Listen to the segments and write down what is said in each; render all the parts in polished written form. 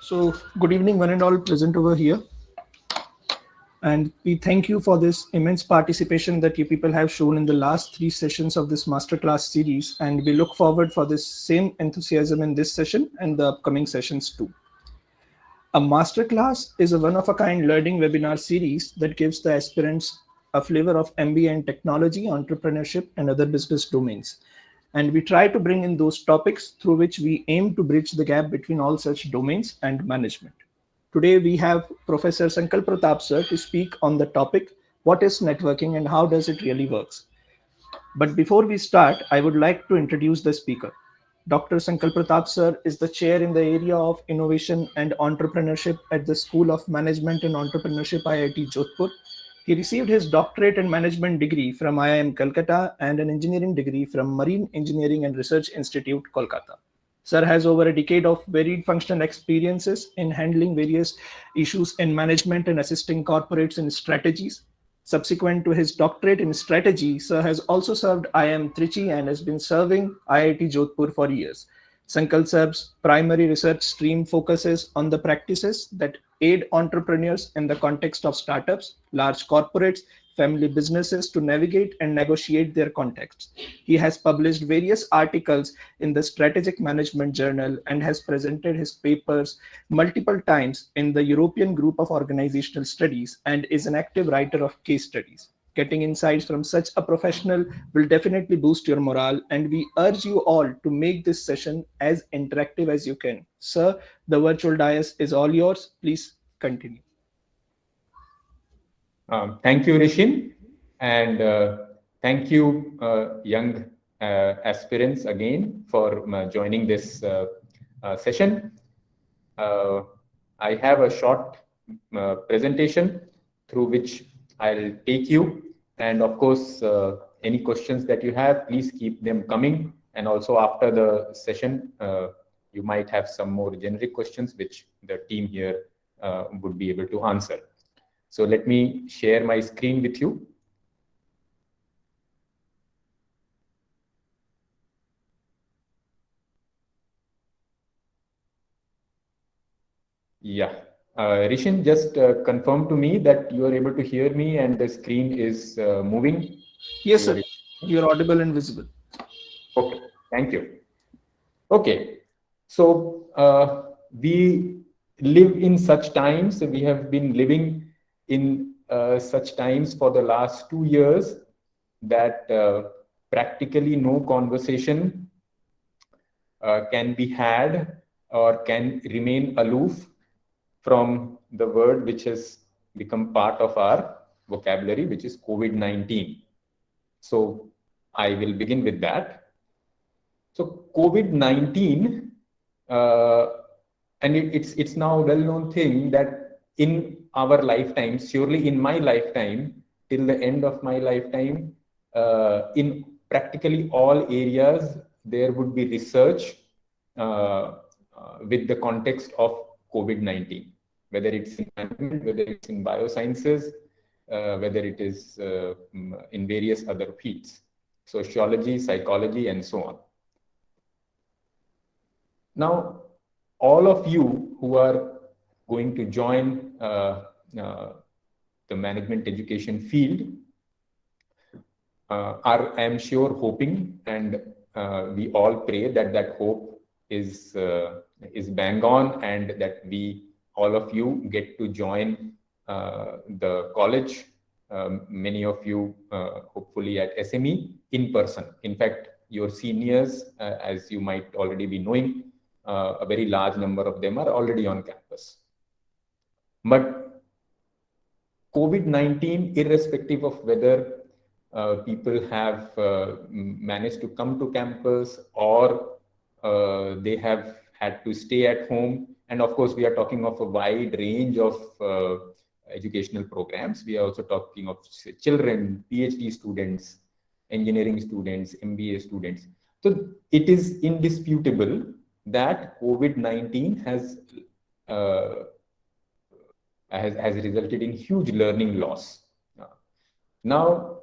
So, good evening, one and all present over here. And we thank you for this immense participation that you people have shown in the last three sessions of this masterclass series. And we look forward for this same enthusiasm in this session and the upcoming sessions too. A masterclass is a one-of-a-kind learning webinar series that gives the aspirants a flavor of MBA in technology, entrepreneurship, and other business domains. And we try to bring in those topics through which we aim to bridge the gap between all such domains and management. Today, we have Professor Sankalp Pratap sir to speak on the topic, what is networking and how does it really works? But before we start, I would like to introduce the speaker. Dr. Sankalp Pratap sir is the chair in the area of innovation and entrepreneurship at the School of Management and Entrepreneurship, IIT Jodhpur. He received his doctorate and management degree from IIM Calcutta and an engineering degree from Marine Engineering and Research Institute, Kolkata. Sir has over a decade of varied functional experiences in handling various issues in management and assisting corporates in strategies. Subsequent to his doctorate in strategy, Sir has also served IIM Trichy and has been serving IIT Jodhpur for years. Sankalp Sir's primary research stream focuses on the practices that aid entrepreneurs in the context of startups, large corporates, family businesses to navigate and negotiate their contexts. He has published various articles in the Strategic Management Journal and has presented his papers multiple times in the European Group of Organizational Studies and is an active writer of case studies. Getting insights from such a professional will definitely boost your morale, and we urge you all to make this session as interactive as you can. Sir, the virtual dais is all yours. Please continue. Thank you, Rishin, and thank you, young aspirants, again for joining this session. I have a short presentation through which I'll take you, and of course, any questions that you have, please keep them coming. And also after the session, you might have some more generic questions which the team here would be able to answer. So let me share my screen with you. Yeah, Rishin, just confirm to me that you are able to hear me and the screen is moving. Yes, sir. You're audible and visible. Okay, thank you. Okay, so we live in such times, we have been living in such times for the last 2 years that practically no conversation can be had or can remain aloof from the word which has become part of our vocabulary, which is COVID-19. So I will begin with that. So COVID-19, and it's now a well-known thing that in our lifetime, surely in my lifetime, till the end of my lifetime, in practically all areas, there would be research with the context of COVID-19, whether it's in management, whether it's in biosciences, whether it is in various other fields, sociology, psychology, and so on. Now, all of you who are going to join the management education field are, I am sure, hoping, and we all pray that that hope is bang on, and that all of you get to join the college. Many of you hopefully at SME in person. In fact, your seniors, as you might already be knowing, a very large number of them are already on campus. But COVID-19, irrespective of whether people have managed to come to campus or they have had to stay at home, and of course we are talking of a wide range of educational programs. We are also talking of children, PhD students, engineering students, MBA students. So it is indisputable that COVID-19 has resulted in huge learning loss. Now,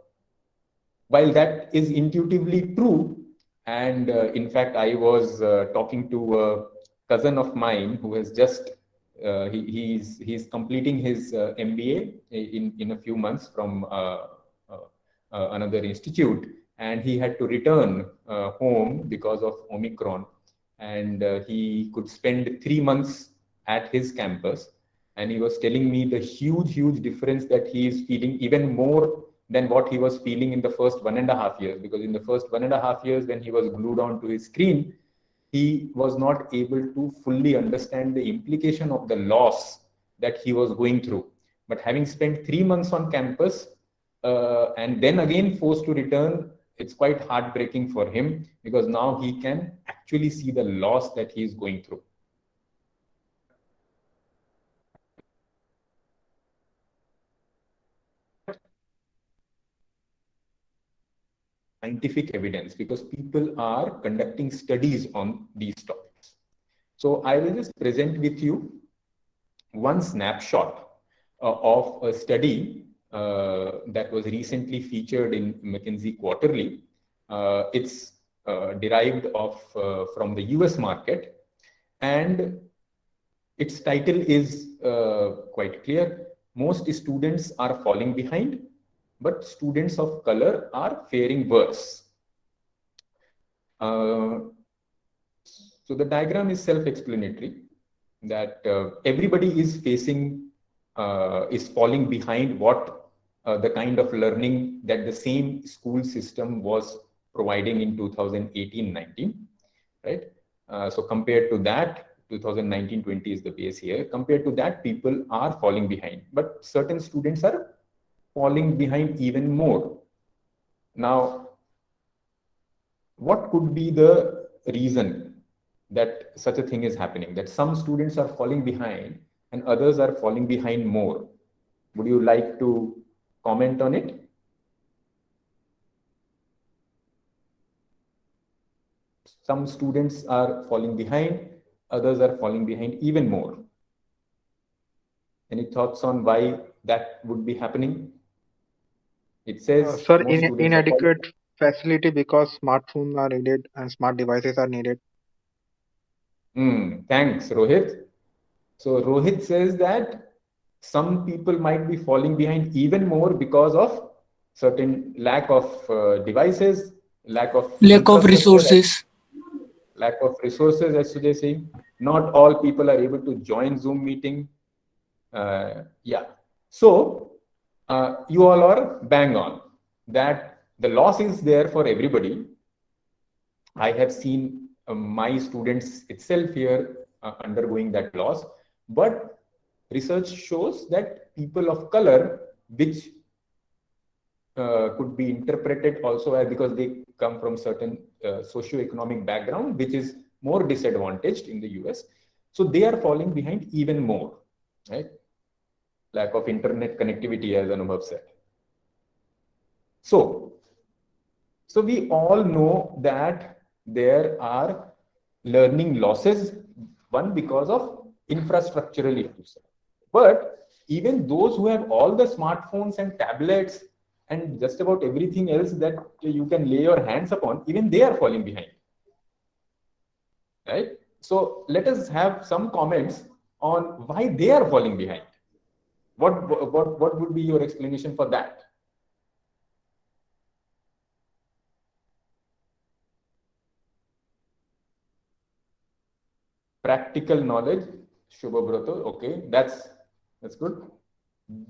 while that is intuitively true, and in fact, I was talking to a cousin of mine who has just he's completing his MBA in a few months from another institute, and he had to return home because of Omicron, and he could spend 3 months at his campus, and he was telling me the huge difference that he is feeling, even more than what he was feeling in the first 1.5 years, because in the first 1.5 years when he was glued onto his screen, he was not able to fully understand the implication of the loss that he was going through. But having spent 3 months on campus and then again forced to return, it's quite heartbreaking for him, because now he can actually see the loss that he is going through. Scientific evidence, because people are conducting studies on these topics. So I will just present with you one snapshot of a study that was recently featured in McKinsey Quarterly. It's derived from the US market, and its title is quite clear. Most students are falling behind, but students of color are faring worse. So the diagram is self-explanatory, that everybody is falling behind what the kind of learning that the same school system was providing in 2018-19, right? So compared to that, 2019-20 is the base year. Compared to that, people are falling behind, but certain students are falling behind even more. Now, what could be the reason that such a thing is happening, that some students are falling behind and others are falling behind more? Would you like to comment on it? Some students are falling behind, others are falling behind even more. Any thoughts on why that would be happening? It says Sir, inadequate facility because smartphones are needed and smart devices are needed. Thanks, Rohit. So Rohit says that some people might be falling behind even more because of certain lack of devices, lack of resources. Lack of resources, as Sujay saying. Not all people are able to join Zoom meeting. Yeah. So you all are bang on that the loss is there for everybody. I have seen my students itself here undergoing that loss, but research shows that people of color, which could be interpreted also as because they come from certain socio-economic background, which is more disadvantaged in the US. So they are falling behind even more, right? Lack of internet connectivity, as Anubhav said. So we all know that there are learning losses, one because of infrastructural issues. But even those who have all the smartphones and tablets and just about everything else that you can lay your hands upon, even they are falling behind, right? So let us have some comments on why they are falling behind. What would be your explanation for that? Practical knowledge, Shubhabrato, okay, that's good.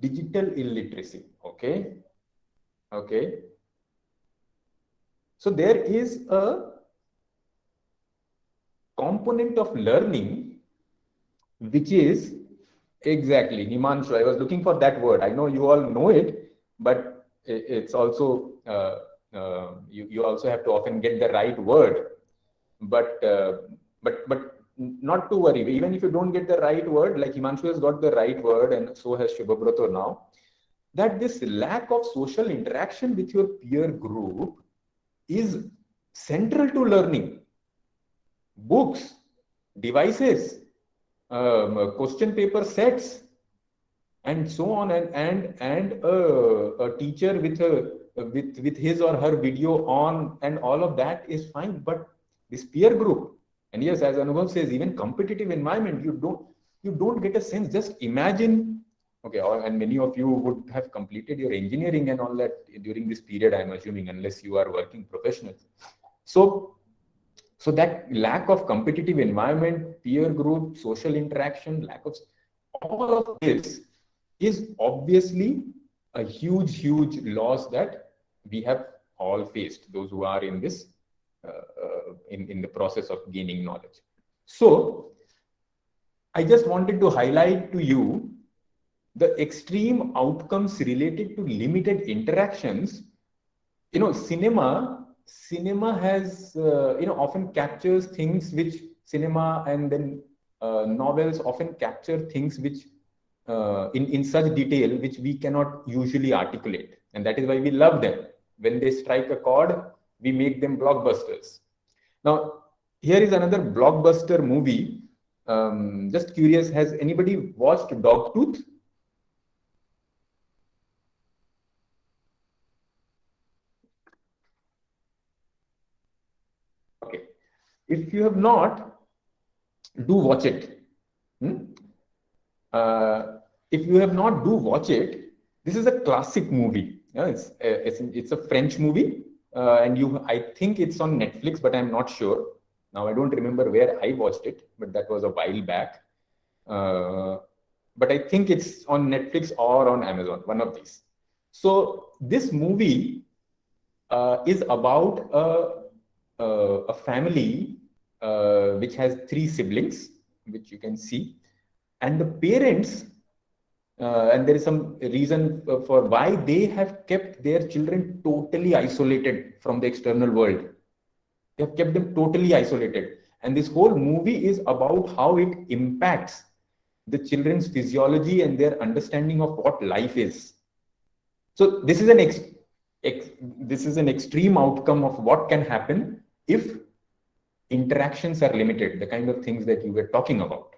Digital illiteracy, okay. So there is a component of learning which is exactly, Himanshu, I was looking for that word. I know you all know it, but it's also you also have to often get the right word. But not to worry. Even if you don't get the right word, like Himanshu has got the right word, and so has Shubhabrato now, that this lack of social interaction with your peer group is central to learning. Books, devices, question paper sets, and so on, and a teacher with his or her video on, and all of that is fine. But this peer group, and yes, as Anubhav says, even competitive environment, you don't get a sense. Just imagine, okay, and many of you would have completed your engineering and all that during this period, I'm assuming, unless you are working professionals. So that lack of competitive environment, peer group, social interaction, lack of all of this is obviously a huge loss that we have all faced, those who are in this in the process of gaining knowledge. So I just wanted to highlight to you the extreme outcomes related to limited interactions. Cinema has often captures things which cinema and then novels often capture things which in such detail which we cannot usually articulate, and that is why we love them. When they strike a chord, we make them blockbusters. Now here is another blockbuster movie. Just curious, has anybody watched Dogtooth? Okay, if you have not, do watch it. If you have not, do watch it. This is a classic movie. It's a French movie, and I think it's on Netflix, but I'm not sure. Now I don't remember where I watched it, but that was a while back. But I think it's on Netflix or on Amazon, one of these. So this movie is about a family which has 3 siblings, which you can see, and the parents, and there is some reason for why they have kept their children totally isolated from the external world. They have kept them totally isolated, and this whole movie is about how it impacts the children's physiology and their understanding of what life is. So this is an extreme outcome of what can happen if interactions are limited, the kind of things that you were talking about.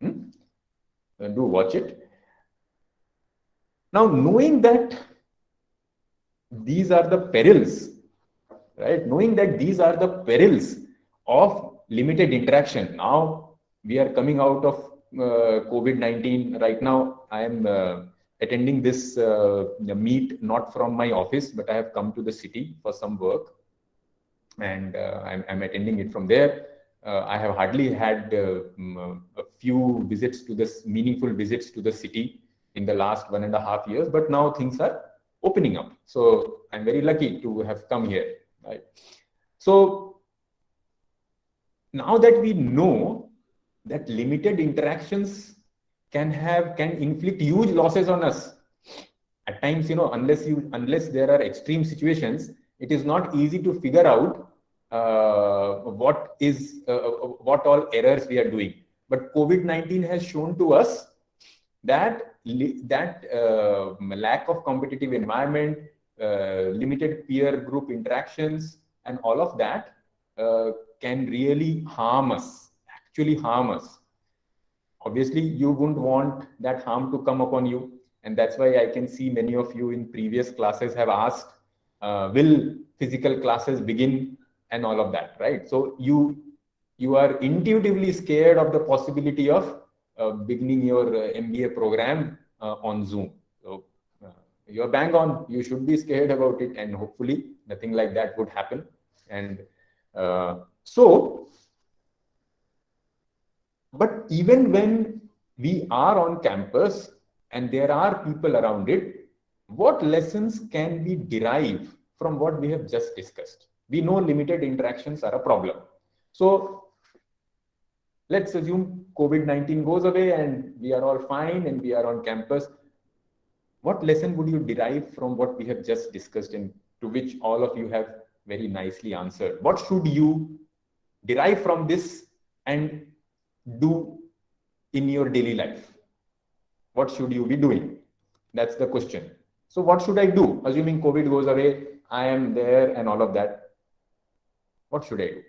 Do watch it. Now, knowing that these are the perils, right? Knowing that these are the perils of limited interaction. Now we are coming out of COVID-19. Right now, I am attending this meet not from my office, but I have come to the city for some work, and I'm attending it from there. I have hardly had a few visits to this meaningful visits to the city in the last 1.5 years, but now things are opening up. So I'm very lucky to have come here. Right? So now that we know that limited interactions can inflict huge losses on us. At times, unless there are extreme situations, it is not easy to figure out what all errors we are doing. But COVID-19 has shown to us that lack of competitive environment, limited peer group interactions, and all of that can really harm us, actually harm us. Obviously, you wouldn't want that harm to come upon you. And that's why I can see many of you in previous classes have asked, will physical classes begin and all of that, right? So you are intuitively scared of the possibility of beginning your MBA program on Zoom. So you're bang on. You should be scared about it, and hopefully nothing like that would happen. And but even when we are on campus and there are people around it, what lessons can we derive from what we have just discussed? We know limited interactions are a problem. So let's assume COVID-19 goes away and we are all fine and we are on campus. What lesson would you derive from what we have just discussed, and to which all of you have very nicely answered? What should you derive from this and do in your daily life? What should you be doing? That's the question. So what should I do? Assuming COVID goes away, I am there and all of that. What should I do?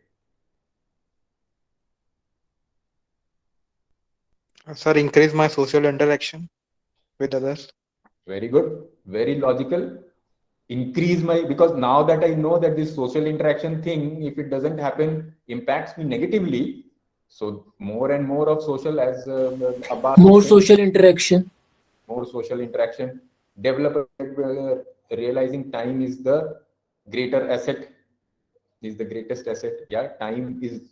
Sir, increase my social interaction with others. Very good. Very logical. Increase because now that I know that this social interaction thing, if it doesn't happen, impacts me negatively, So more and more of social, as Abbas More was saying, social interaction. more social interaction. Developer realizing time is the greater asset, is the greatest asset. Yeah, time is,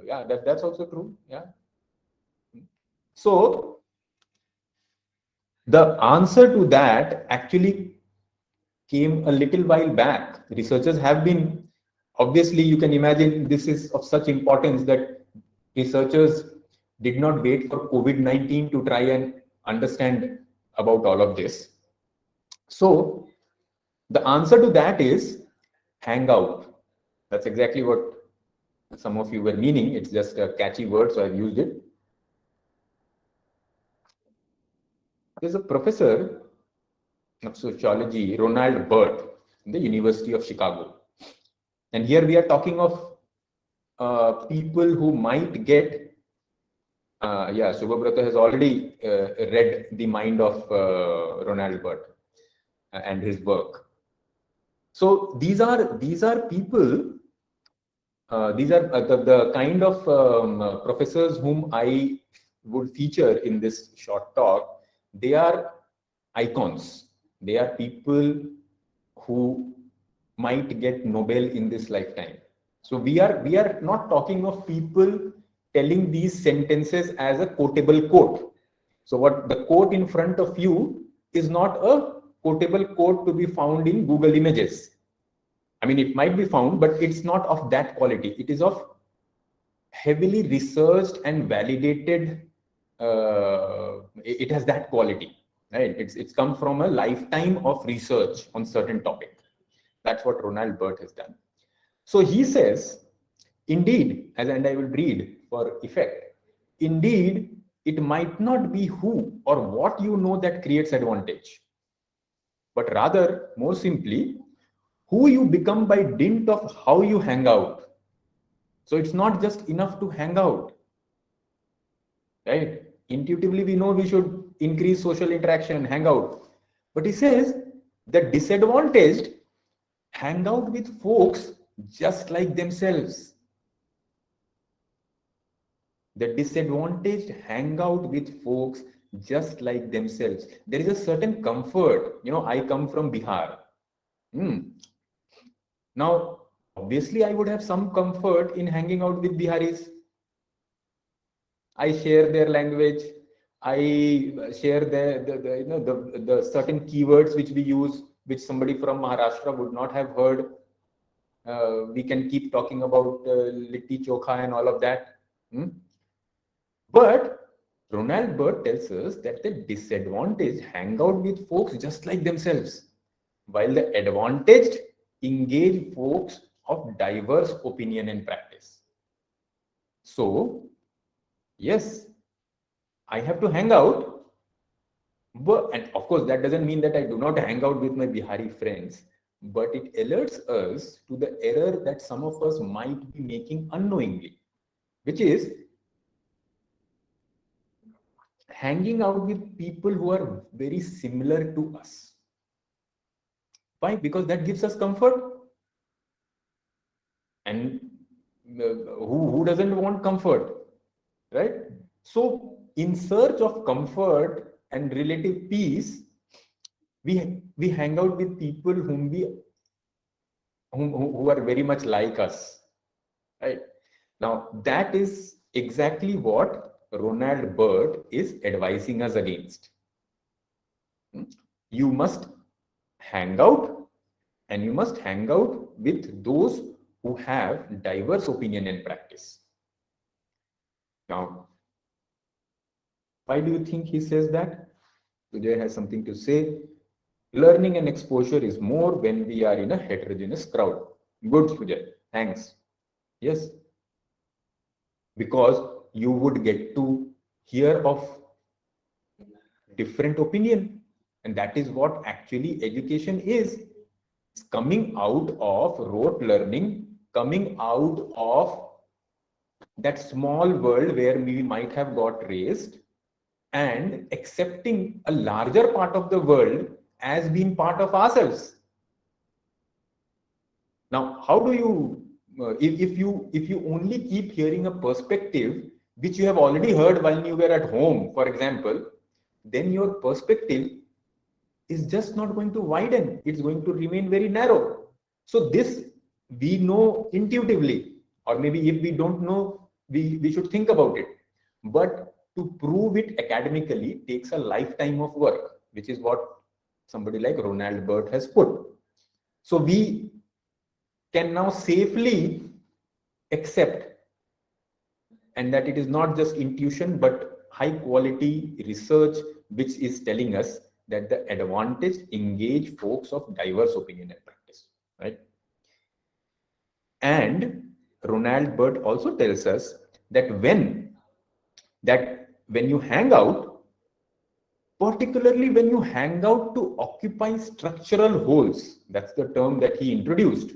yeah, that's also true. Yeah. So the answer to that actually came a little while back. Researchers have been, obviously, you can imagine this is of such importance that researchers did not wait for COVID-19 to try and understand about all of this. So the answer to that is hangout. That's exactly what some of you were meaning. It's just a catchy word, so I've used it. There's a professor of sociology, Ronald Burt, in the University of Chicago. And here we are talking of people who might get, yeah, Subhabrata has already read the mind of Ronald Burt and his work. So these are people, these are the kind of professors whom I would feature in this short talk. They are icons. They are people who might get Nobel in this lifetime. So we are not talking of people telling these sentences as a quotable quote. So what the quote in front of you is not a quotable quote to be found in Google Images. I mean, it might be found, but it's not of that quality. It is of heavily researched and validated. It has that quality, right? It's come from a lifetime of research on certain topic. That's what Ronald Burt has done. So he says, indeed, and I will read for effect, indeed, it might not be who or what you know that creates advantage, but rather, more simply, who you become by dint of how you hang out. So it's not just enough to hang out, right? Intuitively, we know we should increase social interaction, hang out. But he says the disadvantaged hang out with folks just like themselves. The disadvantaged hang out with folks just like themselves. There is a certain comfort. You know, I come from Bihar. Now, obviously, I would have some comfort in hanging out with Biharis. I share their language. I share the certain keywords which we use, which somebody from Maharashtra would not have heard. We can keep talking about litti chokha and all of that. But Ronald Burt tells us that the disadvantaged hang out with folks just like themselves, while the advantaged engage folks of diverse opinion and practice. So, yes, I have to hang out, but, and of course, that doesn't mean that I do not hang out with my Bihari friends, but it alerts us to the error that some of us might be making unknowingly, which is hanging out with people who are very similar to us. Why? Because that gives us comfort. And who doesn't want comfort, right? So in search of comfort and relative peace, we hang out with people who are very much like us, right? Now that is exactly what Ronald Burt is advising us against. You must hang out, and you must hang out with those who have diverse opinion and practice. Now, why do you think he says that? Sujay has something to say. Learning and exposure is more when we are in a heterogeneous crowd. Good, Sujay. Thanks. Yes. Because you would get to hear of different opinion. And that is what actually education is. It's coming out of rote learning, coming out of that small world where we might have got raised, and accepting a larger part of the world as being part of ourselves. Now, how do you, if you only keep hearing a perspective which you have already heard while you were at home, for example, then your perspective is just not going to widen. It's going to remain very narrow. So this we know intuitively, or maybe if we don't know, we should think about it. But to prove it academically takes a lifetime of work, which is what somebody like Ronald Burt has put. So we can now safely accept, and that it is not just intuition, but high quality research, which is telling us that the advantage engage folks of diverse opinion and practice, right? And Ronald Burt also tells us that when you hang out, particularly when you hang out to occupy structural holes, that's the term that he introduced.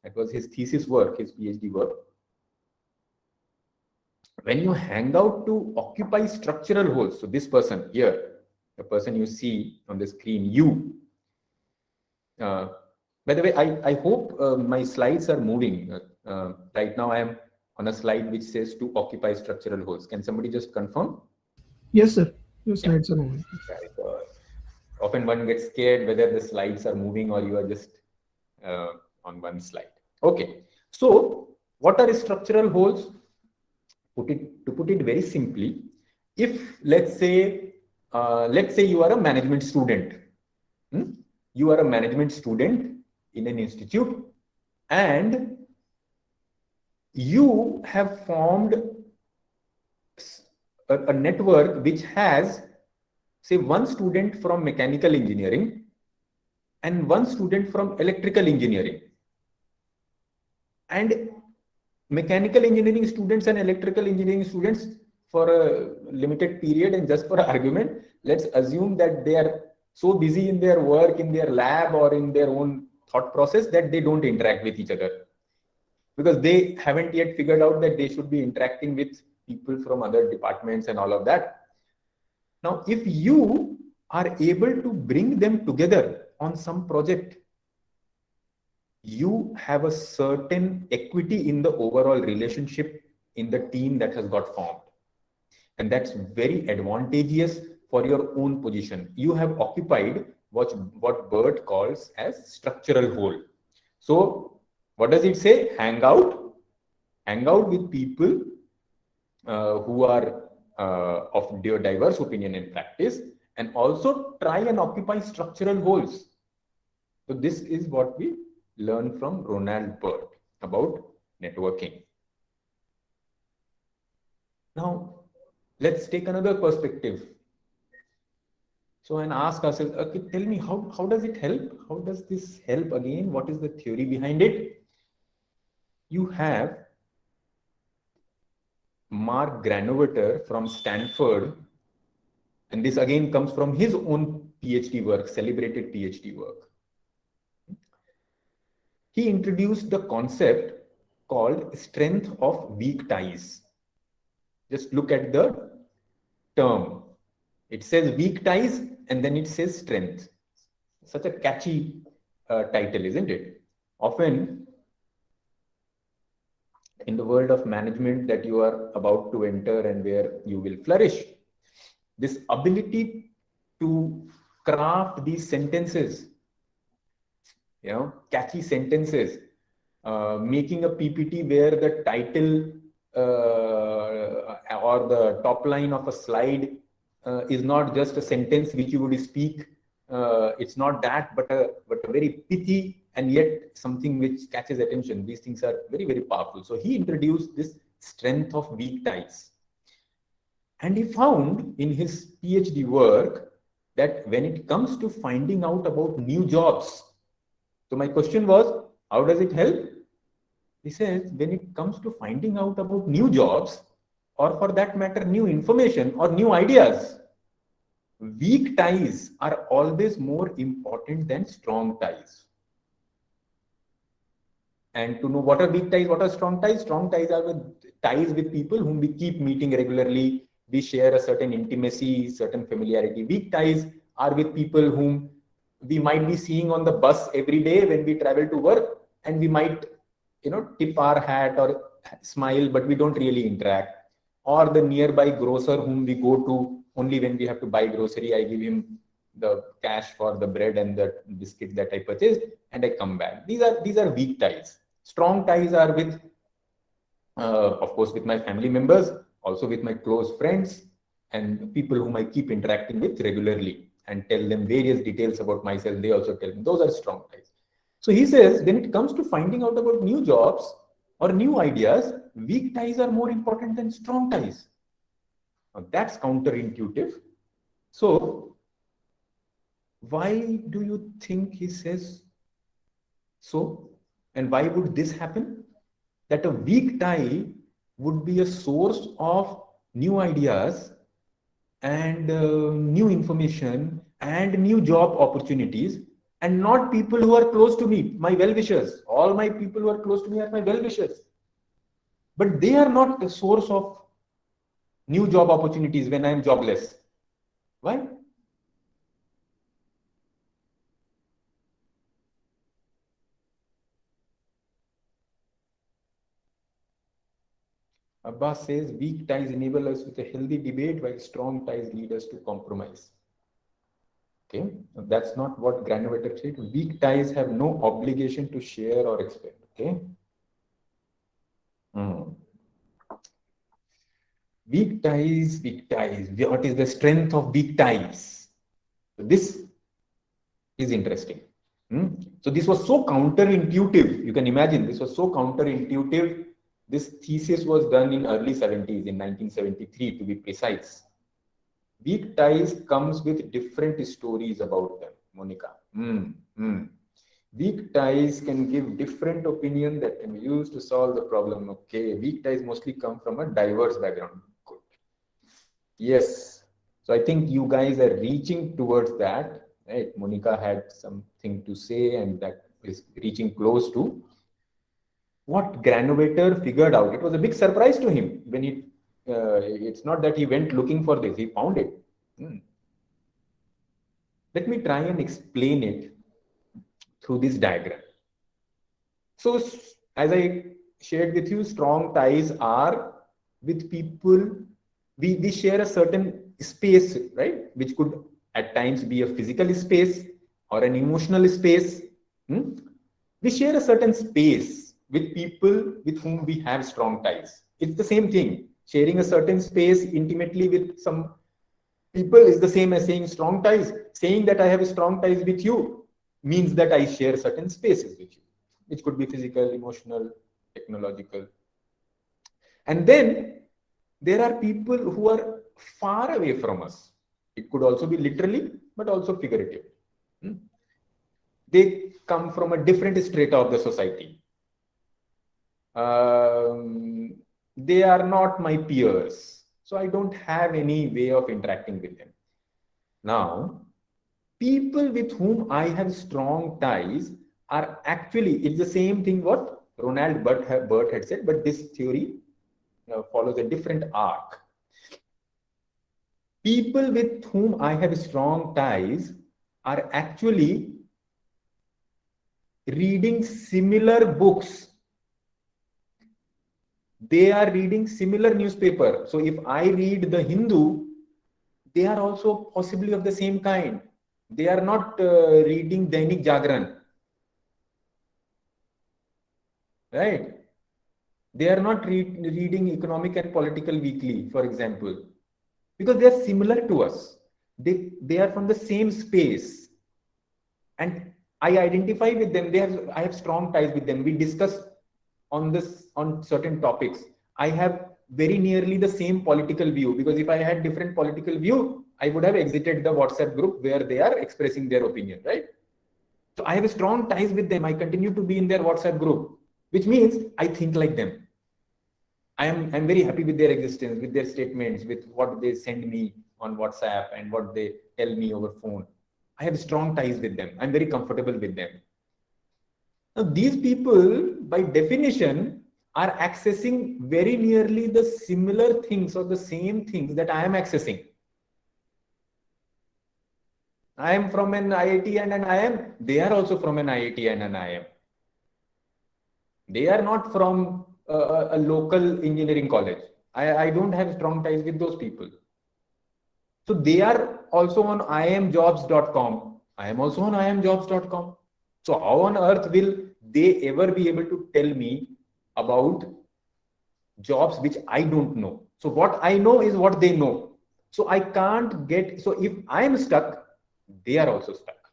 That was his thesis work, his PhD work. When you hang out to occupy structural holes, so this person here, the person you see on the screen, you. By the way, I hope my slides are moving. Right now I am on a slide which says to occupy structural holes. Can somebody just confirm? Yes, sir. Your slides are moving. Often one gets scared whether the slides are moving or you are just on one slide. Okay. So what are structural holes? To put it very simply, if let's say you are a management student, you are a management student in an institute, and you have formed a network which has, say, one student from mechanical engineering and one student from electrical engineering, and mechanical engineering students and electrical engineering students, for a limited period and just for argument, let's assume that they are so busy in their work, in their lab or in their own thought process that they don't interact with each other, because they haven't yet figured out that they should be interacting with people from other departments and all of that. Now, if you are able to bring them together on some project, you have a certain equity in the overall relationship in the team that has got formed. And that's very advantageous for your own position. You have occupied what Burt calls as structural hole. So what does it say? Hang out with people who are of diverse opinion and practice, and also try and occupy structural holes. So this is what we learn from Ronald Burt about networking. Now, let's take another perspective. So, and ask ourselves, okay, tell me, how does it help? How does this help again? What is the theory behind it? You have Mark Granovetter from Stanford, and this again comes from his own PhD work, celebrated PhD work. He introduced the concept called strength of weak ties. Just look at the term. It says weak ties and then it says strength. Such a catchy title, isn't it? Often in the world of management that you are about to enter and where you will flourish, this ability to craft these sentences, catchy sentences, making a PPT where the title or the top line of a slide is not just a sentence which you would speak. It's not that, but a very pithy and yet something which catches attention. These things are very, very powerful. So he introduced this strength of weak ties. And he found in his PhD work that when it comes to finding out about new jobs, so my question was, how does it help? He says, when it comes to finding out about new jobs, or for that matter, new information or new ideas, weak ties are always more important than strong ties. And to know what are weak ties, what are strong ties are ties with people whom we keep meeting regularly. We share a certain intimacy, certain familiarity. Weak ties are with people whom we might be seeing on the bus every day when we travel to work, and we might, tip our hat or smile, but we don't really interact. or the nearby grocer whom we go to only when we have to buy grocery. I give him the cash for the bread and the biscuit that I purchased, and I come back. These are weak ties. Strong ties are with, of course, with my family members, also with my close friends and people whom I keep interacting with regularly and tell them various details about myself. They also tell me. Those are strong ties. So he says, when it comes to finding out about new jobs or new ideas, weak ties are more important than strong ties. Now, that's counterintuitive. So why do you think he says so? And why would this happen? That a weak tie would be a source of new ideas and new information and new job opportunities, and not people who are close to me, my well-wishers. All my people who are close to me are my well-wishers. But they are not the source of new job opportunities when I am jobless. Why? Abbas says weak ties enable us with a healthy debate while strong ties lead us to compromise. Okay, that's not what Granovetter said. Weak ties have no obligation to share or expect. Okay. Weak ties, weak ties. What is the strength of weak ties? So this is interesting. So this was so counterintuitive. You can imagine this was so counterintuitive. This thesis was done in early 70s, in 1973 to be precise. Weak ties comes with different stories about them, Monica. Weak ties can give different opinion that can be used to solve the problem. Okay, weak ties mostly come from a diverse background. Good. Yes. So I think you guys are reaching towards that. Right? Monica had something to say, and that is reaching close to what Granovetter figured out. It was a big surprise to him when he. It's not that he went looking for this; he found it. Let me try and explain it through this diagram. So, as I shared with you, strong ties are with people. We share a certain space, right? Which could at times be a physical space or an emotional space. We share a certain space with people with whom we have strong ties. It's the same thing. Sharing a certain space intimately with some people is the same as saying strong ties. Saying that I have strong ties with you means that I share certain spaces with you, which could be physical, emotional, technological. And then there are people who are far away from us. It could also be literally, but also figurative. They come from a different strata of the society. They are not my peers. So I don't have any way of interacting with them. Now, people with whom I have strong ties are actually, it's the same thing what Ronald Burt had said, but this theory follows a different arc. People with whom I have strong ties are actually reading similar books. They are reading similar newspaper. So if I read the Hindu, they are also possibly of the same kind. They are not reading Dainik Jagran. Right? They are not reading Economic and Political Weekly, for example, because they are similar to us. They are from the same space. And I identify with them. I have strong ties with them. We discuss on certain topics. I have very nearly the same political view, because if I had different political view, I would have exited the WhatsApp group where they are expressing their opinion, right? So I have strong ties with them. I continue to be in their WhatsApp group, which means I think like them. I'm very happy with their existence, with their statements, with what they send me on WhatsApp and what they tell me over phone. I have strong ties with them. I'm very comfortable with them. Now, these people, by definition, are accessing very nearly the similar things or the same things that I am accessing. I am from an IIT and an IIM. They are also from an IIT and an IIM. They are not from a local engineering college. I don't have strong ties with those people. So they are also on imjobs.com. I am also on imjobs.com. So how on earth will they ever be able to tell me about jobs which I don't know? So what I know is what they know. So I can't get, so if I am stuck, they are also stuck.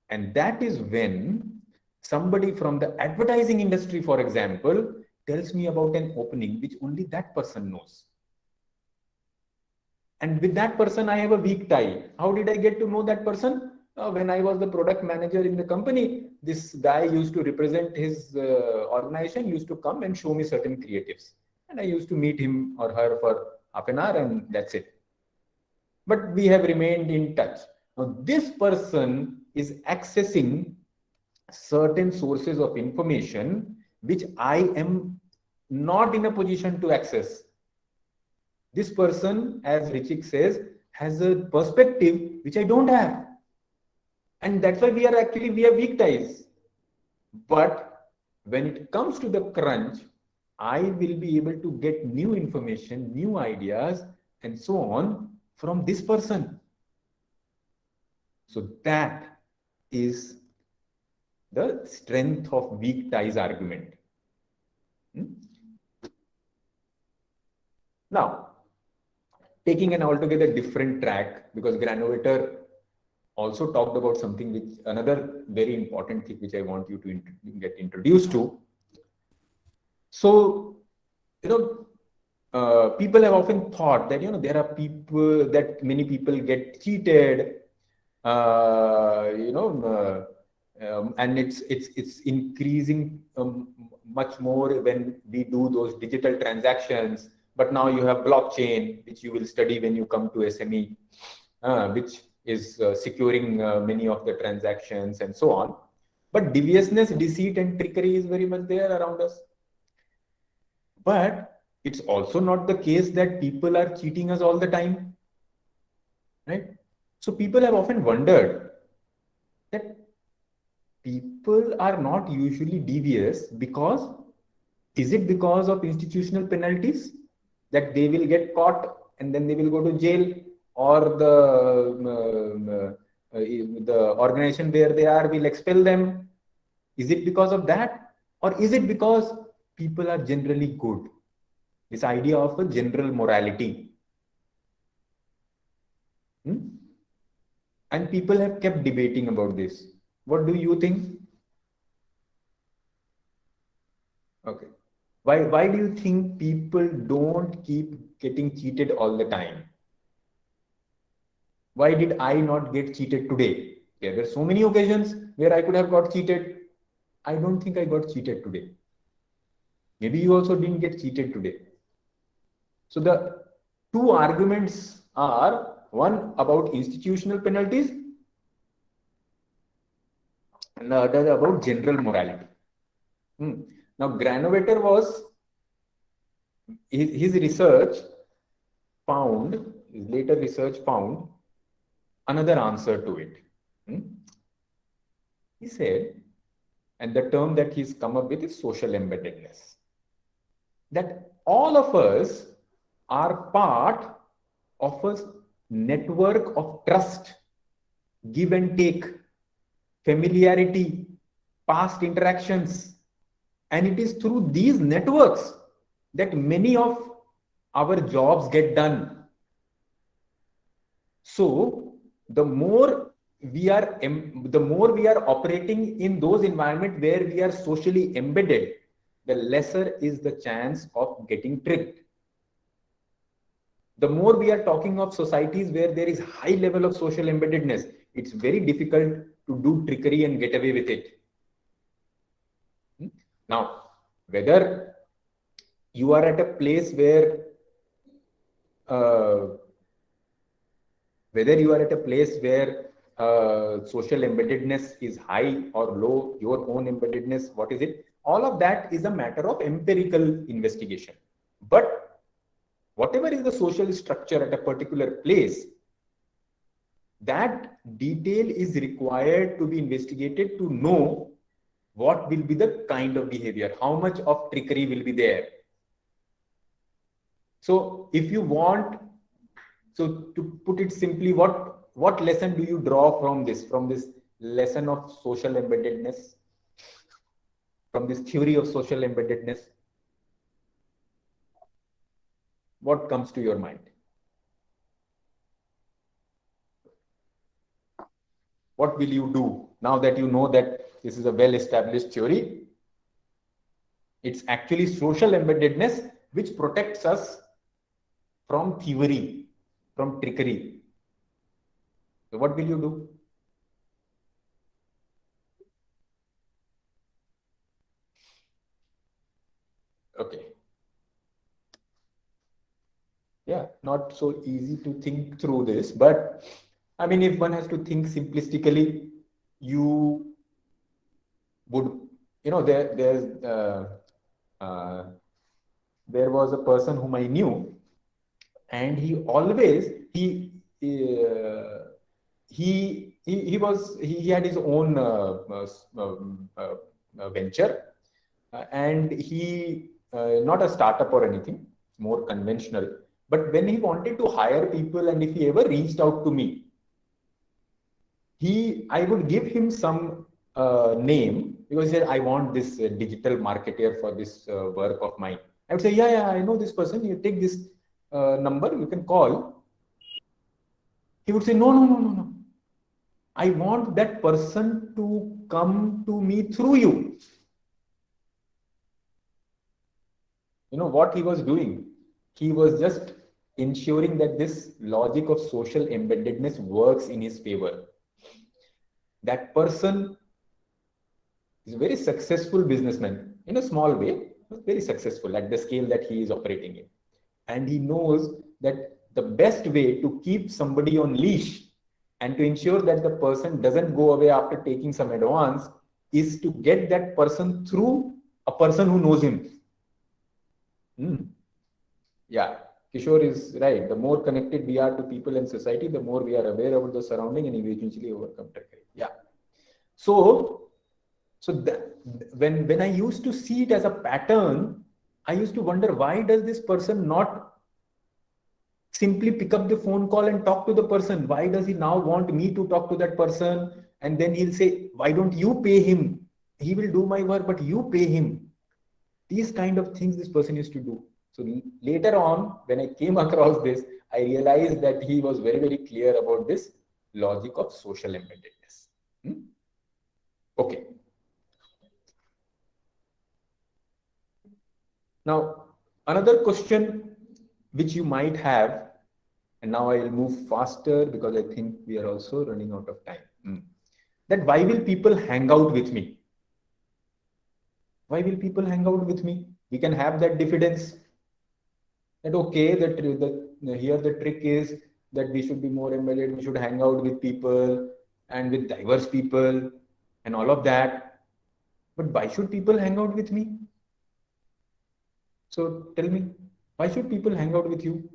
And that is when somebody from the advertising industry, for example, tells me about an opening which only that person knows. And with that person, I have a weak tie. How did I get to know that person? When I was the product manager in the company, this guy used to represent his organization, used to come and show me certain creatives. And I used to meet him or her for half an hour, and that's it. But we have remained in touch. Now, this person is accessing certain sources of information which I am not in a position to access. This person, as Richik says, has a perspective which I don't have. And that's why we have weak ties. But when it comes to the crunch, I will be able to get new information, new ideas, and so on from this person. So that is the strength of weak ties argument. Now, taking an altogether different track, because Granovetter also talked about something which, another very important thing which I want you to get introduced to. So, people have often thought that, there are people, that many people get cheated, and it's increasing much more when we do those digital transactions. But now you have blockchain, which you will study when you come to SME, which is securing many of the transactions and so on. But deviousness, deceit, and trickery is very much there around us. But it's also not the case that people are cheating us all the time, right? So people have often wondered that people are not usually devious because, is it because of institutional penalties that they will get caught and then they will go to jail, or the organization where they are will expel them? Is it because of that, or is it because people are generally good? This idea of a general morality. And people have kept debating about this. What do you think? Okay. Why do you think people don't keep getting cheated all the time? Why did I not get cheated today? Yeah, there are so many occasions where I could have got cheated. I don't think I got cheated today. Maybe you also didn't get cheated today. So the two arguments are, one about institutional penalties and the other about general morality. Now, Granovetter was, his research found, his later research found another answer to it. He said, and the term that he's come up with is social embeddedness, that all of us are part of a network of trust, give and take, familiarity, past interactions. And it is through these networks that many of our jobs get done. So the more we are operating in those environments where we are socially embedded, the lesser is the chance of getting tricked. The more we are talking of societies where there is high level of social embeddedness, it's very difficult to do trickery and get away with it. Now, whether you are at a place where social embeddedness is high or low, your own embeddedness, what is it? All of that is a matter of empirical investigation. But whatever is the social structure at a particular place, that detail is required to be investigated to know what will be the kind of behavior, how much of trickery will be there. So if you want, so to put it simply, what lesson do you draw from this lesson of social embeddedness, from this theory of social embeddedness? What comes to your mind? What will you do now that you know that this is a well-established theory? It's actually social embeddedness which protects us from thievery, from trickery. So what will you do? Okay. Yeah, not so easy to think through this, but I mean, if one has to think simplistically, you would, there was a person whom I knew, and he always he had his own venture, and he not a startup or anything, more conventional. But when he wanted to hire people, and if he ever reached out to me, I would give him some name, because he said, I want this digital marketer for this work of mine. I would say, yeah, I know this person. You take this number, you can call. He would say, no. I want that person to come to me through you. You know what he was doing? He was just ensuring that this logic of social embeddedness works in his favor. That person is a very successful businessman in a small way, but very successful at the scale that he is operating in. And he knows that the best way to keep somebody on leash and to ensure that the person doesn't go away after taking some advance is to get that person through a person who knows him. Yeah, Kishore is right. The more connected we are to people and society, the more we are aware of the surrounding and eventually overcome trickery. Yeah. So when I used to see it as a pattern, I used to wonder, why does this person not simply pick up the phone call and talk to the person? Why does he now want me to talk to that person? And then he'll say, why don't you pay him? He will do my work, but you pay him. These kind of things this person used to do. So later on, when I came across this, I realized that he was very, very clear about this logic of social embeddedness. Okay. Now, another question which you might have, and now I will move faster because I think we are also running out of time. That why will people hang out with me? Why will people hang out with me? We can have that diffidence. That okay, here the trick is that we should be more embedded, we should hang out with people and with diverse people and all of that. But why should people hang out with me? So tell me, why should people hang out with you?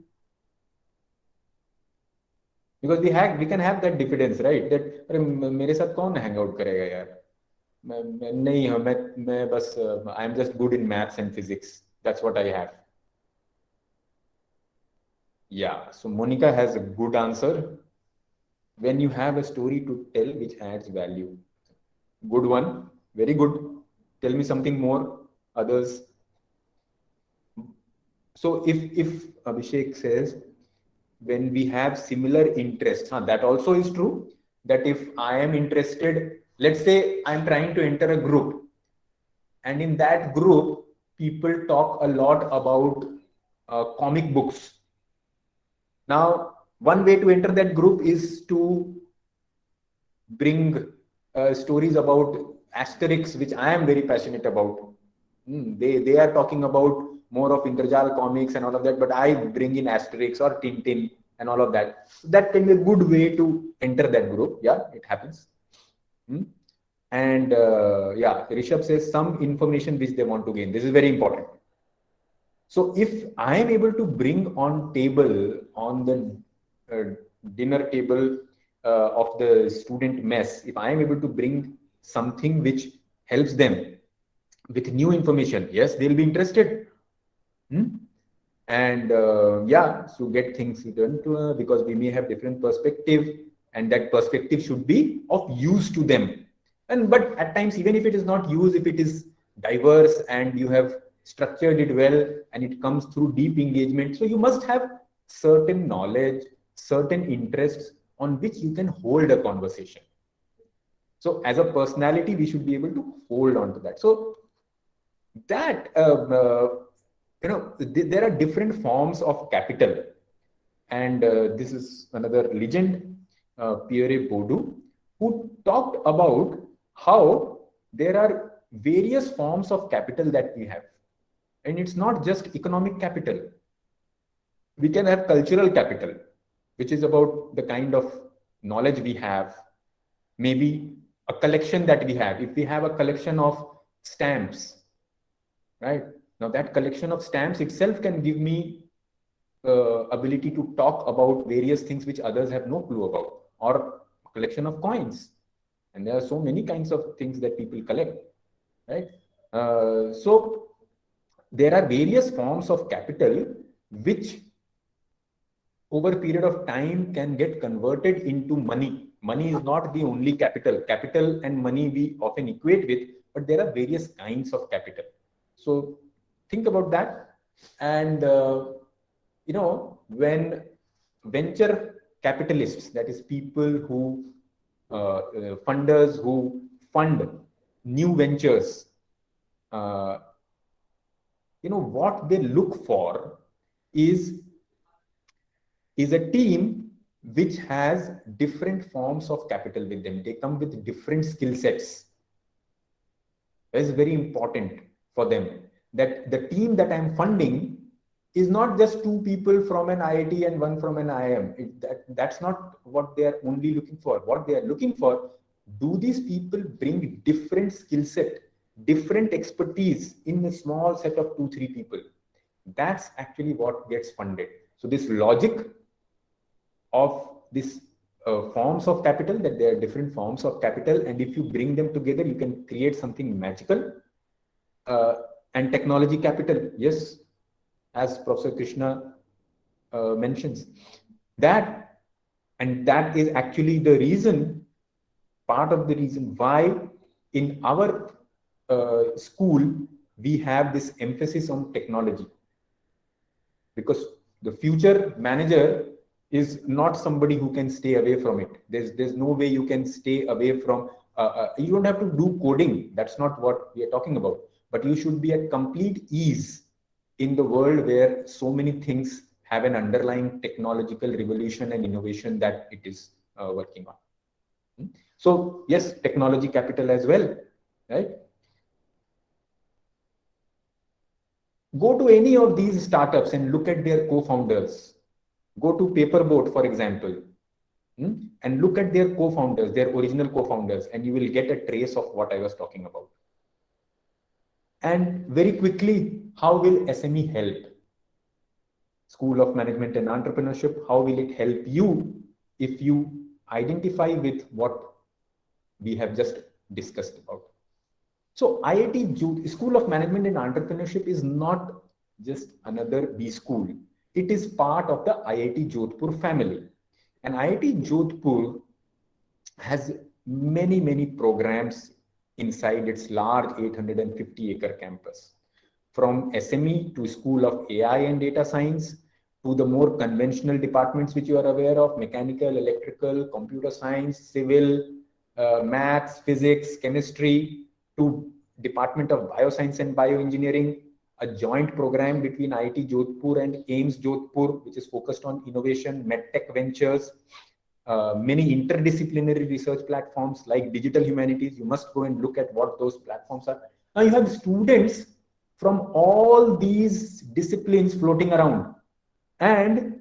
Because we can have that diffidence, right? That मेरे साथ कौन hang out करेगा यार? I am just good in maths and physics. That's what I have. Yeah, so Monica has a good answer. When you have a story to tell which adds value. Good one, very good. Tell me something more, others. So if Abhishek says, when we have similar interests, that also is true. That if I am interested, let's say I'm trying to enter a group, and in that group, people talk a lot about comic books. Now, one way to enter that group is to bring stories about Asterix, which I am very passionate about. They are talking about more of Interjal comics and all of that, but I bring in Asterix or Tintin and all of that. So that can be a good way to enter that group. Yeah, it happens. And yeah, Rishabh says some information which they want to gain. This is very important. So if I am able to bring on the dinner table of the student mess, if I am able to bring something which helps them with new information, yes, they'll be interested. and yeah, to get things done to, because we may have different perspective, and that perspective should be of use to them. And but at times, even if it is not use, if it is diverse and you have structured it well and it comes through deep engagement, so you must have certain knowledge, certain interests on which you can hold a conversation. So as a personality, we should be able to hold on to that. So that there are different forms of capital, and this is another legend, Pierre Bourdieu, who talked about how there are various forms of capital that we have, and it's not just economic capital. We can have cultural capital, which is about the kind of knowledge we have, maybe a collection that we have. If we have a collection of stamps, right? Now that collection of stamps itself can give me ability to talk about various things which others have no clue about, or collection of coins. And there are so many kinds of things that people collect, right? So there are various forms of capital which over a period of time can get converted into money. Money is not the only capital. Capital and money we often equate with, but there are various kinds of capital. So think about that. And when venture capitalists, that is people who funders who fund new ventures, what they look for is a team which has different forms of capital with them. They come with different skill sets. That is very important for them, that the team that I'm funding is not just two people from an IIT and one from an IIM. That's not what they are only looking for. What they are looking for, do these people bring different skill set, different expertise in a small set of 2-3 people? That's actually what gets funded. So this logic of this forms of capital, that there are different forms of capital, and if you bring them together, you can create something magical. And technology capital, yes, as Professor Krishna mentions, that is actually the reason, part of the reason why in our school we have this emphasis on technology, because the future manager is not somebody who can stay away from it. There's no way you can stay away from, you don't have to do coding. That's not what we are talking about. But you should be at complete ease in the world where so many things have an underlying technological revolution and innovation that it is working on. So yes, technology capital as well, right? Go to any of these startups and look at their co-founders. Go to Paperboat, for example, and look at their co-founders, their original co-founders, and you will get a trace of what I was talking about. And very quickly, how will SME help? School of Management and Entrepreneurship, how will it help you if you identify with what we have just discussed about? So IIT School of Management and Entrepreneurship is not just another B school. It is part of the IIT Jodhpur family. And IIT Jodhpur has many programs inside its large 850-acre campus. From SME to School of AI and Data Science, to the more conventional departments which you are aware of, mechanical, electrical, computer science, civil, maths, physics, chemistry, to Department of Bioscience and Bioengineering, a joint program between IIT Jodhpur and AIIMS Jodhpur, which is focused on innovation, medtech ventures, many interdisciplinary research platforms like digital humanities. You must go and look at what those platforms are. Now you have students from all these disciplines floating around, and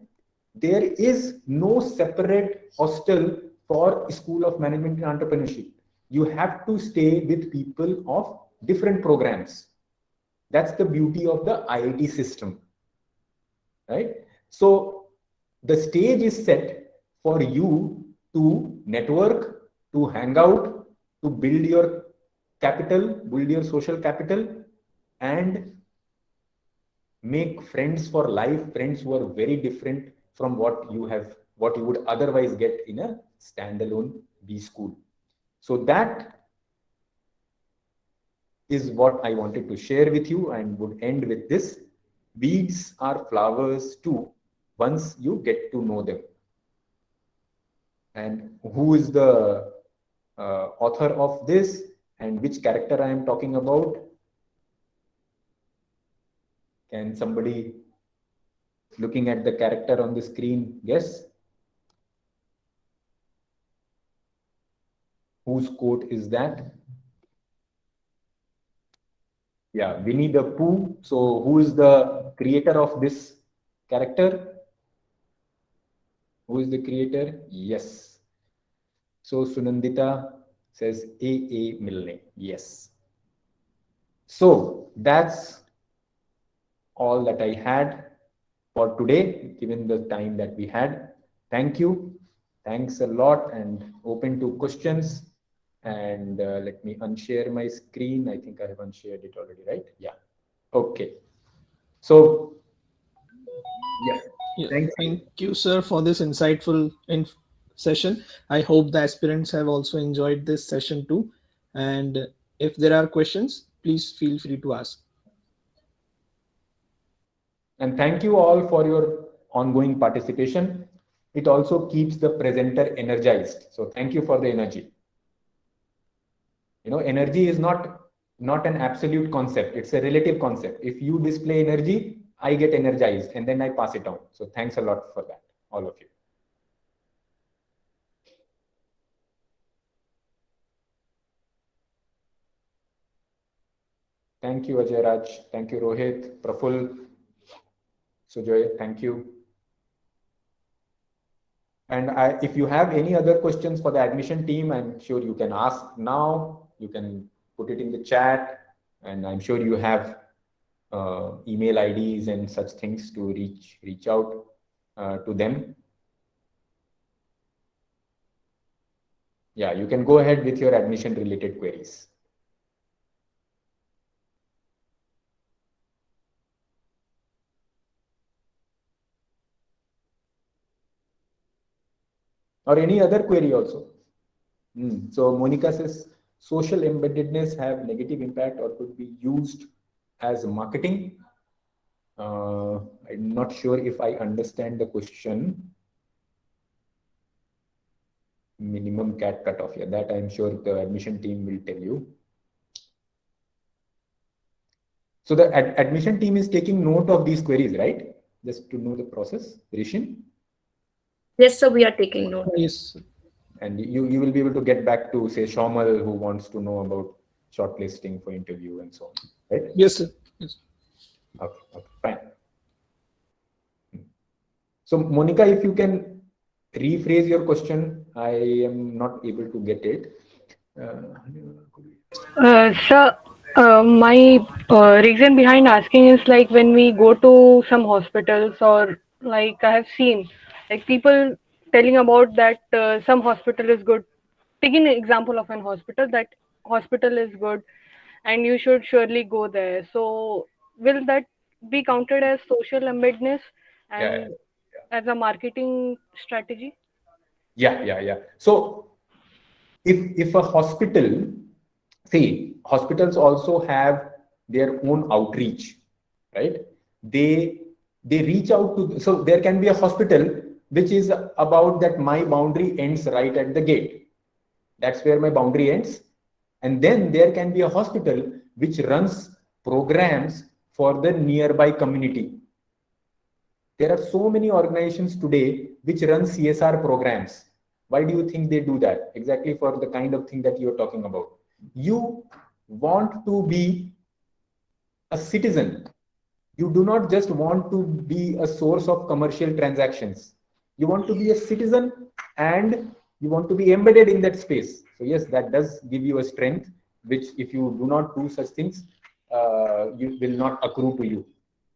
there is no separate hostel for School of Management and Entrepreneurship. You have to stay with people of different programs. That's the beauty of the IIT system, right? So the stage is set for you to network, to hang out, to build your capital, build your social capital, and make friends for life, friends who are very different from what you would otherwise get in a standalone B school. So that is what I wanted to share with you, and would end with this. Weeds are flowers too, once you get to know them. And who is the author of this and which character I am talking about? Can somebody looking at the character on the screen guess? Whose quote is that? Yeah, Winnie the Pooh. So who is the creator of this character? Who is the creator? Yes. So Sunandita says A. Milne. Yes. So that's all that I had for today, given the time that we had. Thank you. Thanks a lot, and open to questions. And let me unshare my screen. I think I have unshared it already, right? Yeah. Okay. So, yes. Yeah, Thank you. thank you, sir, for this insightful session. I hope the aspirants have also enjoyed this session too. And if there are questions, please feel free to ask. And thank you all for your ongoing participation. It also keeps the presenter energized. So thank you for the energy. Energy is not an absolute concept. It's a relative concept. If you display energy, I get energized and then I pass it on. So thanks a lot for that, all of you. Thank you, Ajay Raj. Thank you, Rohit, Praful, Sujoy. Thank you. And if you have any other questions for the admission team, I'm sure you can ask now. You can put it in the chat, and I'm sure you have email IDs and such things to reach out to them. Yeah, you can go ahead with your admission related queries. Or any other query also. So Monica says, social embeddedness have negative impact or could be used as marketing. I'm not sure if I understand the question. Minimum CAT cutoff. Yeah, that I'm sure the admission team will tell you. So the admission team is taking note of these queries, right? Just to know the process. Rishin? Yes, sir, we are taking note. Yes. And you will be able to get back to, say, Shomal, who wants to know about shortlisting for interview and so on, right? Yes, sir. Yes. Okay, fine. So Monica, if you can rephrase your question, I am not able to get it. Sir, my reason behind asking is like when we go to some hospitals, or like I have seen like people telling about that some hospital is good. Taking an example of an hospital, that hospital is good and you should surely go there. So will that be counted as social embeddedness and as a marketing strategy? Yeah. So if a hospital, see, hospitals also have their own outreach, right? They reach out to, so there can be a hospital which is about that my boundary ends right at the gate. That's where my boundary ends. And then there can be a hospital which runs programs for the nearby community. There are so many organizations today which run CSR programs. Why do you think they do that? Exactly for the kind of thing that you're talking about. You want to be a citizen. You do not just want to be a source of commercial transactions. You want to be a citizen and you want to be embedded in that space. So yes, that does give you a strength, which if you do not do such things, you will not accrue to you.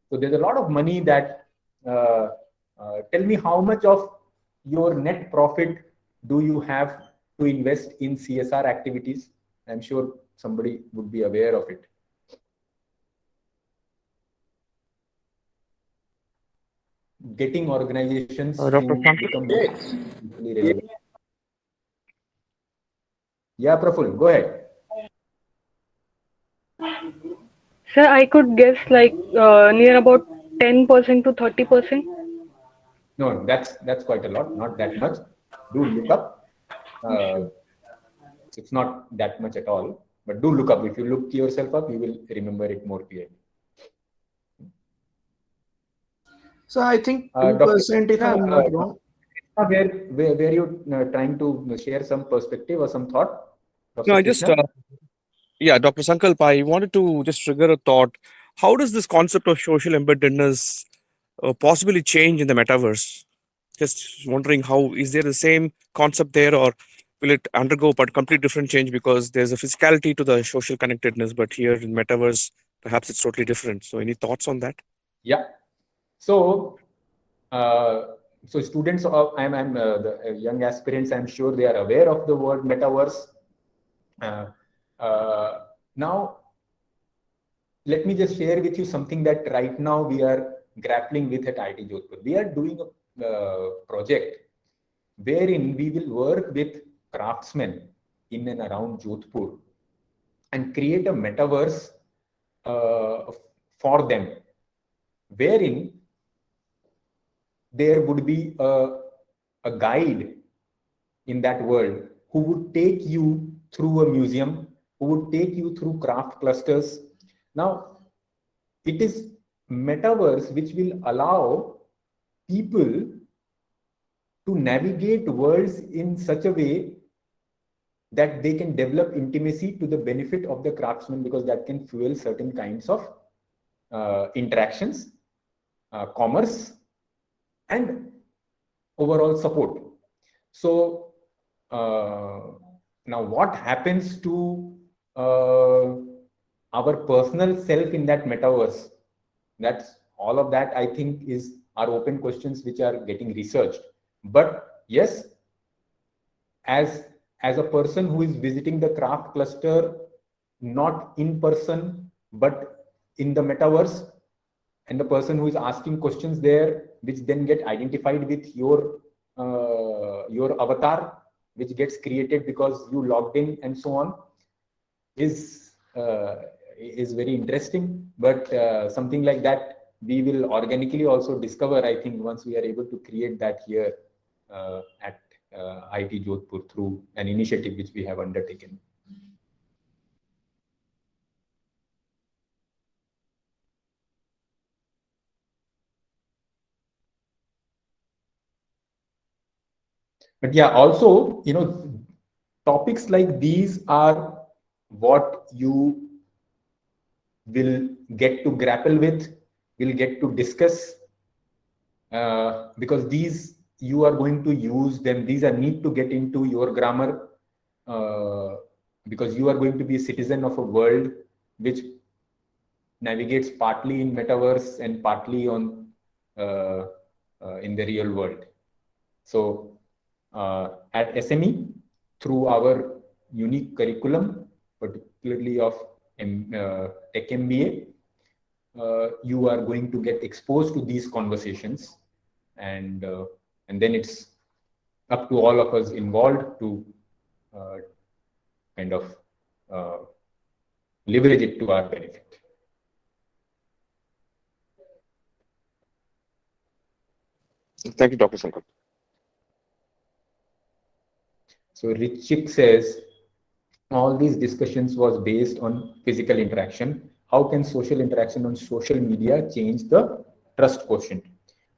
So there's a lot of money that, tell me how much of your net profit do you have to invest in CSR activities? I'm sure somebody would be aware of it. getting organizations Dr. to Sankalp? become more digitally relevant. Yeah, Praful, go ahead. Sir, I could guess like near about 10% to 30%. No, that's quite a lot, not that much. Do look up. It's not that much at all, but do look up. If you look yourself up, you will remember it more clearly. So I think Dr. 2%, if I'm not wrong. Where you trying to share some perspective or some thought? No, Professor I just, Krishna? yeah, Dr. Sankalp, I wanted to just trigger a thought. How does this concept of social embeddedness possibly change in the metaverse? Just wondering, how is there the same concept there, or will it undergo but complete different change because there's a physicality to the social connectedness, but here in metaverse, perhaps it's totally different. So, any thoughts on that? Yeah. So, so students of I'm the young aspirants. I'm sure they are aware of the word metaverse. Now, let me just share with you something that right now we are grappling with at IIT Jodhpur. We are doing a project wherein we will work with craftsmen in and around Jodhpur and create a metaverse for them, wherein there would be a guide in that world who would take you through a museum, who would take you through craft clusters. Now, it is metaverse which will allow people to navigate worlds in such a way that they can develop intimacy to the benefit of the craftsman, because that can fuel certain kinds of interactions, commerce, and overall support. So now what happens to our personal self in that metaverse? That's all of that, I think, are open questions which are getting researched. But yes, as a person who is visiting the craft cluster, not in person, but in the metaverse, and the person who is asking questions there, which then get identified with your avatar, which gets created because you logged in and so on, is very interesting. But something like that we will organically also discover, I think, once we are able to create that here at IIT Jodhpur through an initiative which we have undertaken. But yeah, also, topics like these are what you will get to grapple with, will get to discuss, because these, you are going to use them. These are need to get into your grammar, because you are going to be a citizen of a world which navigates partly in metaverse and partly on in the real world. So at SME, through our unique curriculum, particularly of Tech MBA, you are going to get exposed to these conversations, and then it's up to all of us involved to kind of leverage it to our benefit. Thank you, Dr. Sankalp. So Richik says, all these discussions was based on physical interaction. How can social interaction on social media change the trust quotient?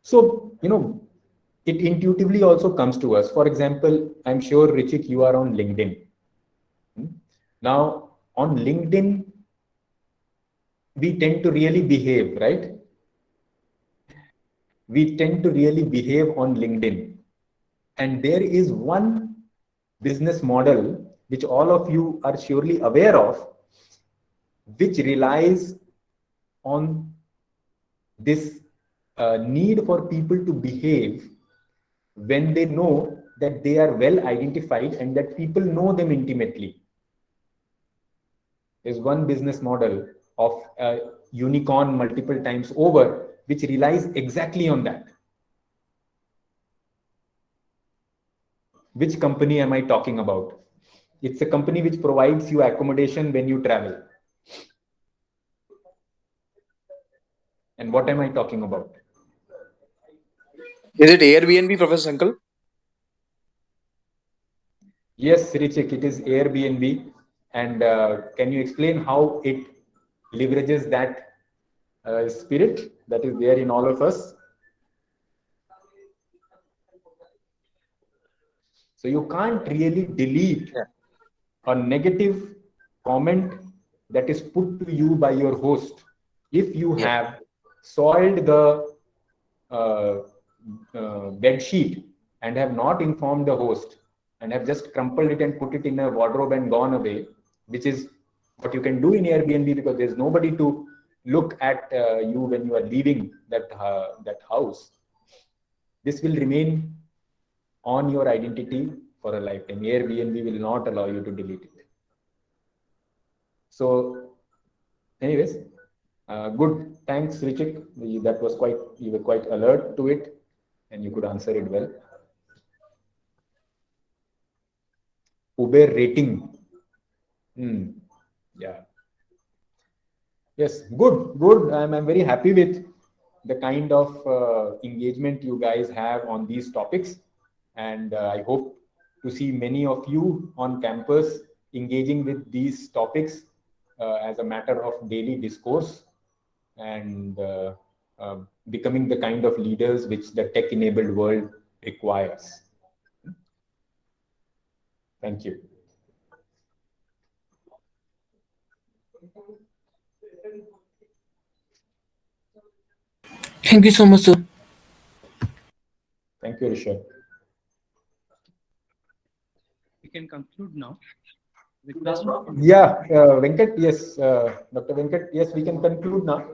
So, it intuitively also comes to us. For example, I'm sure, Richik, you are on LinkedIn. Now, on LinkedIn, we tend to really behave, right? We tend to really behave on LinkedIn. And there is one business model which all of you are surely aware of, which relies on this need for people to behave when they know that they are well identified and that people know them intimately. There's one business model of a unicorn multiple times over, which relies exactly on that. which company am I talking about? It's a company which provides you accommodation when you travel. And what am I talking about? Is it Airbnb, Professor Sankalp? Yes, Richik, it is Airbnb. And can you explain how it leverages that spirit that is there in all of us? So you can't really delete a negative comment that is put to you by your host if you have soiled the bed sheet and have not informed the host and have just crumpled it and put it in a wardrobe and gone away, which is what you can do in Airbnb because there's nobody to look at you when you are leaving that house. This will remain on your identity for a lifetime. Airbnb will not allow you to delete it. So, anyways, good. Thanks, Richik. That was you were quite alert to it, and you could answer it well. Uber rating. Yeah. Yes, good. I'm very happy with the kind of engagement you guys have on these topics. And I hope to see many of you on campus engaging with these topics as a matter of daily discourse and becoming the kind of leaders which the tech-enabled world requires. Thank you. Thank you so much, sir. Thank you, Rishabh. We can conclude now. Yeah, Venkat, yes, Dr. Venkat, yes, we can conclude now.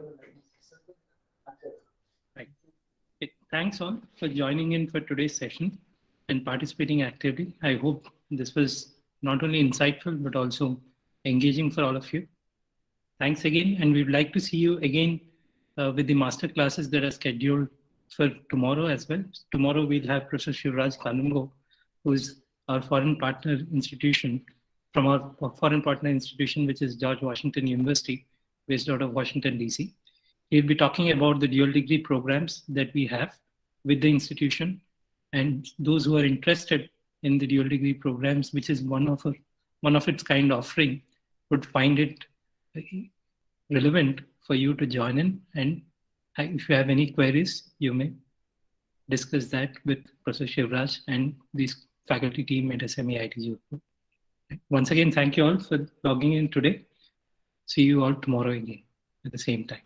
Right. Thanks all for joining in for today's session and participating actively. I hope this was not only insightful, but also engaging for all of you. Thanks again, and we'd like to see you again with the master classes that are scheduled for tomorrow as well. Tomorrow we'll have Professor Shivraj Kanungo, who's our foreign partner institution, from our foreign partner institution, which is George Washington University, based out of Washington, DC. He'll be talking about the dual degree programs that we have with the institution, and those who are interested in the dual degree programs, which is one of its kind offering, would find it relevant for you to join in. And if you have any queries, you may discuss that with Professor Shivraj and the faculty team at IIT Jodhpur. Once again, thank you all for logging in today. See you all tomorrow again at the same time.